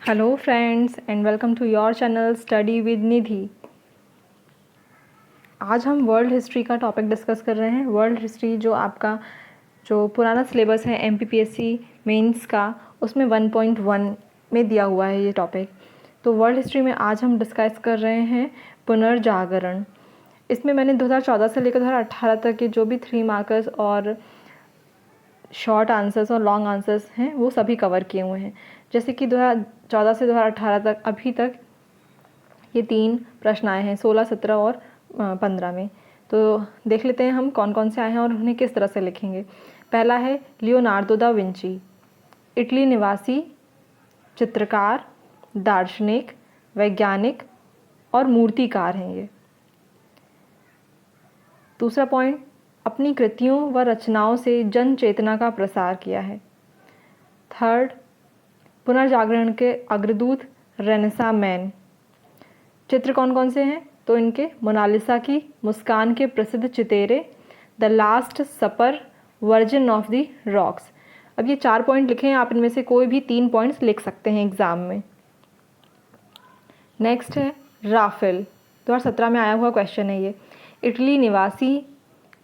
Hello friends and welcome to your channel study with Nidhi. आज हम world history का topic discuss कर रहे हैं। वर्ल्ड हिस्ट्री जो पुराना सिलेबस है एमपीपीएससी मेंस का, उसमें 1.1 में दिया हुआ है ये टॉपिक। तो वर्ल्ड हिस्ट्री में आज हम डिस्कस कर रहे हैं पुनर्जागरण। इसमें मैंने 2014 से लेकर 2018 तक के जो भी 3 मार्कर्स और शॉर्ट आंसर्स और लॉन्ग आंसर्स हैं वो सभी कवर किए हुए हैं। जैसे कि 2014 से 2018 तक अभी तक ये 3 प्रश्न आए हैं 16, 17 और 15 में। तो देख लेते हैं हम कौन कौन से आए हैं और उन्हें किस तरह से लिखेंगे। पहला है लियोनार्दो दा विंची, इटली निवासी चित्रकार, दार्शनिक, वैज्ञानिक और मूर्तिकार हैं ये। दूसरा पॉइंट, अपनी कृतियों व रचनाओं से जन चेतना का प्रसार किया है। थर्ड, पुनर्जागरण के अग्रदूत रेनेसां मैन। चित्र कौन कौन से हैं? तो इनके मोनालिसा की मुस्कान के प्रसिद्ध चितेरे, the Last Supper, Virgin of the Rocks. अब ये 4 पॉइंट लिखे हैं, आप इनमें से कोई भी 3 पॉइंट्स लिख सकते हैं एग्जाम में। नेक्स्ट है राफेल, 2017 में आया हुआ क्वेश्चन है ये। इटली निवासी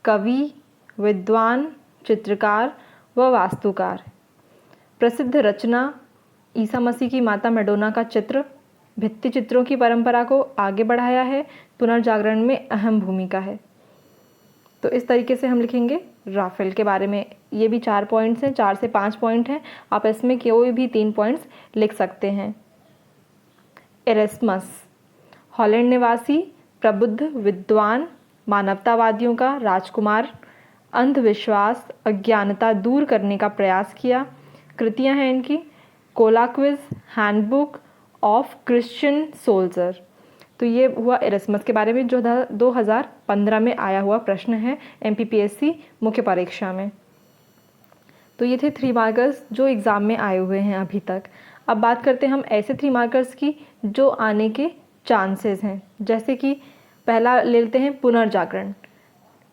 कवि, विद्वान, चित्रकार व वास्तुकार। प्रसिद्ध रचना ईसा मसीह की माता मैडोना का चित्र, भित्ति चित्रों की परंपरा को आगे बढ़ाया है, पुनर्जागरण में अहम भूमिका है। तो इस तरीके से हम लिखेंगे राफेल के बारे में। ये भी 4 पॉइंट्स हैं, 4 से 5 पॉइंट हैं, आप इसमें कोई भी 3 पॉइंट्स लिख सकते हैं। एरेस्मस, हॉलैंड निवासी प्रबुद्ध विद्वान, मानवतावादियों का राजकुमार, अंधविश्वास अज्ञानता दूर करने का प्रयास किया। कृतियां हैं इनकी कोलाक्विज, हैंडबुक ऑफ क्रिश्चियन सोल्जर। तो ये हुआ एरेस्मस के बारे में, जो 2015 में आया हुआ प्रश्न है एमपीपीएससी मुख्य परीक्षा में। तो ये थे 3 मार्कर्स जो एग्ज़ाम में आए हुए हैं अभी तक। अब बात करते हैं हम ऐसे 3 मार्कर्स की जो आने के चांसेस हैं। जैसे कि पहला ले लेते हैं पुनर्जागरण।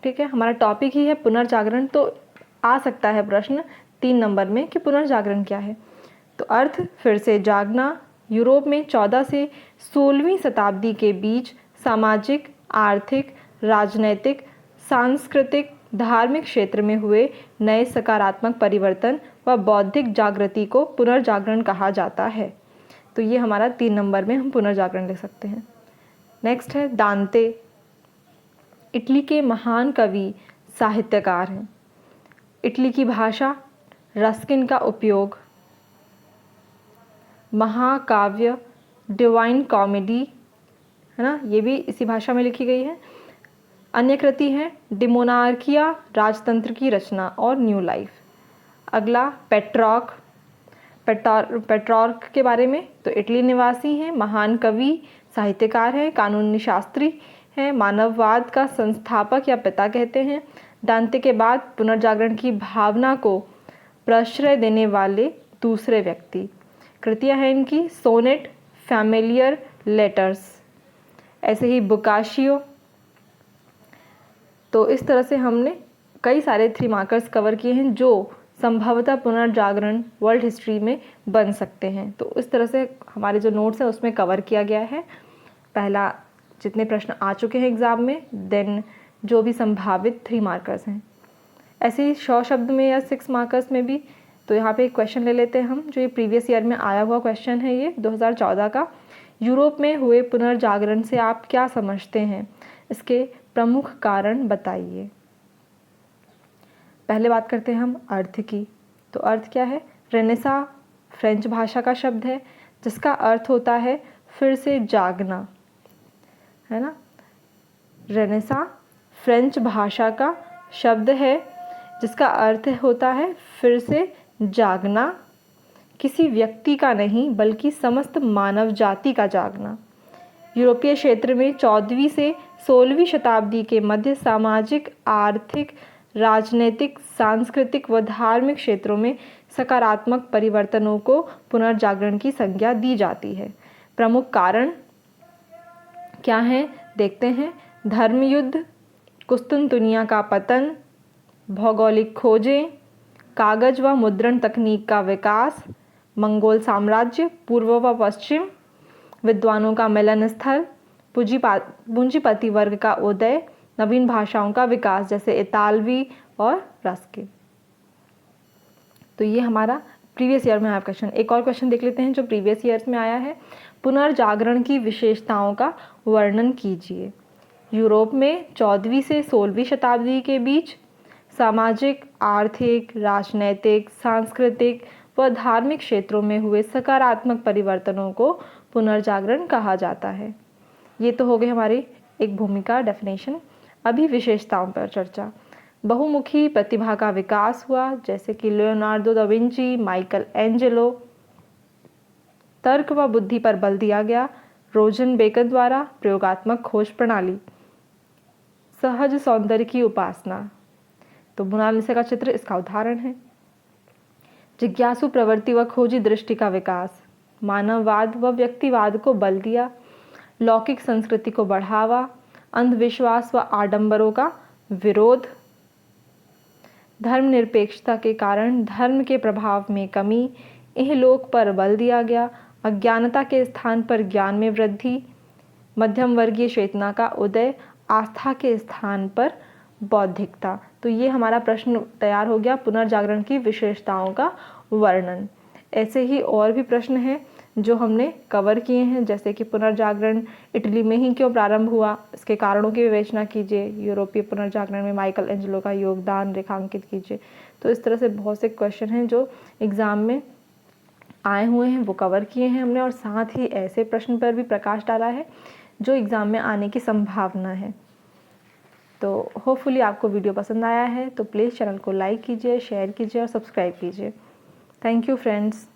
ठीक है, हमारा टॉपिक ही है पुनर्जागरण, तो आ सकता है प्रश्न 3 नंबर में कि पुनर्जागरण क्या है। तो अर्थ फिर से जागना, यूरोप में 14 से 16वीं शताब्दी के बीच सामाजिक, आर्थिक, राजनैतिक, सांस्कृतिक, धार्मिक क्षेत्र में हुए नए सकारात्मक परिवर्तन व बौद्धिक जागृति को पुनर्जागरण कहा जाता है। तो ये हमारा 3 नंबर में हम पुनर्जागरण लिख सकते हैं। नेक्स्ट है दांते, इटली के महान कवि साहित्यकार हैं। इटली की भाषा, रस्किन का उपयोग, महाकाव्य डिवाइन कॉमेडी है ना, ये भी इसी भाषा में लिखी गई है। अन्य कृति है डिमोनार्किया, राजतंत्र की रचना और न्यू लाइफ। अगला पेट्रॉर्क के बारे में, तो इटली निवासी हैं, महान कवि साहित्यकार हैं, कानूनी शास्त्री हैं, मानववाद का संस्थापक या पिता कहते हैं। दांते के बाद पुनर्जागरण की भावना को प्रश्रय देने वाले दूसरे व्यक्ति। कृतियाँ हैं इनकी सोनेट, फैमिलियर लेटर्स, ऐसे ही बोकाशियो। तो इस तरह से हमने कई सारे 3 मार्कर्स कवर किए हैं जो संभवतः पुनर्जागरण वर्ल्ड हिस्ट्री में बन सकते हैं। तो इस तरह से हमारे जो नोट्स हैं उसमें कवर किया गया है। पहला जितने प्रश्न आ चुके हैं एग्ज़ाम में, देन जो भी संभावित 3 मार्कर्स हैं। ऐसे ही 100 शब्द में या 6 मार्कर्स में भी, तो यहाँ पे एक क्वेश्चन ले लेते हैं हम, जो ये प्रीवियस ईयर में आया हुआ क्वेश्चन है, ये 2014 का। यूरोप में हुए पुनर्जागरण से आप क्या समझते हैं? इसके प्रमुख कारण बताइए। पहले बात करते हैं हम अर्थ की। तो अर्थ क्या है? रेनेसा फ्रेंच भाषा का शब्द है जिसका अर्थ होता है फिर से जागना, है ना। रेनेसा फ्रेंच भाषा का शब्द है जिसका अर्थ होता है फिर से जागना, किसी व्यक्ति का नहीं बल्कि समस्त मानव जाति का जागना। यूरोपीय क्षेत्र में 14वीं से 16वीं शताब्दी के मध्य सामाजिक, आर्थिक, राजनीतिक, सांस्कृतिक व धार्मिक क्षेत्रों में सकारात्मक परिवर्तनों को पुनर्जागरण की संज्ञा दी जाती है। प्रमुख कारण क्या हैं देखते हैं। धर्मयुद्ध, कुस्तुनतुनिया का पतन, भौगोलिक खोजें, कागज व मुद्रण तकनीक का विकास, मंगोल साम्राज्य, पूर्व व पश्चिम, विद्वानों का मिलन स्थल, पूंजीपति वर्ग का उदय, नवीन भाषाओं का विकास जैसे इतालवी और रस्किन। तो ये हमारा प्रीवियस ईयर में आया क्वेश्चन। एक और क्वेश्चन देख लेते हैं जो प्रीवियस ईयर्स में आया है। पुनर्जागरण की विशेषताओं का वर्णन कीजिए। यूरोप में 14वीं से 16वीं शताब्दी के बीच सामाजिक, आर्थिक, राजनैतिक, सांस्कृतिक व धार्मिक क्षेत्रों में हुए सकारात्मक परिवर्तनों को पुनर्जागरण कहा जाता है। ये तो हो गई हमारी एक भूमिका डेफिनेशन। अभी विशेषताओं पर चर्चा। बहुमुखी प्रतिभा का विकास हुआ, जैसे कि Leonardo da Vinci, Michael Angelo. तर्क व बुद्धि पर बल दिया गया, रोजन बेकन द्वारा प्रयोगात्मक खोज प्रणाली। सहज सौंदर्य की उपासना, तो मोनालिसा का चित्र इसका उदाहरण है। जिज्ञासु प्रवृत्ति व खोजी दृष्टि का विकास, मानववाद व व्यक्तिवाद को बल दिया, लौकिक संस्कृति को बढ़ावा, अंधविश्वास व आडंबरों का विरोध, धर्मनिरपेक्षता के कारण धर्म के प्रभाव में कमी, इहलोक पर बल दिया गया, अज्ञानता के स्थान पर ज्ञान में वृद्धि, मध्यम वर्गीय चेतना का उदय, आस्था के स्थान पर बौद्धिकता। तो ये हमारा प्रश्न तैयार हो गया, पुनर्जागरण की विशेषताओं का वर्णन। ऐसे ही और भी प्रश्न हैं जो हमने कवर किए हैं, जैसे कि पुनर्जागरण इटली में ही क्यों प्रारंभ हुआ, इसके कारणों की विवेचना कीजिए, यूरोपीय पुनर्जागरण में माइकल एंजेलो का योगदान रेखांकित कीजिए। तो इस तरह से बहुत से क्वेश्चन हैं जो एग्ज़ाम में आए हुए हैं, वो कवर किए हैं हमने, और साथ ही ऐसे प्रश्न पर भी प्रकाश डाला है जो एग्ज़ाम में आने की संभावना है। तो होपफुली आपको वीडियो पसंद आया है, तो प्लीज़ चैनल को लाइक कीजिए, शेयर कीजिए और सब्सक्राइब कीजिए। Thank you friends.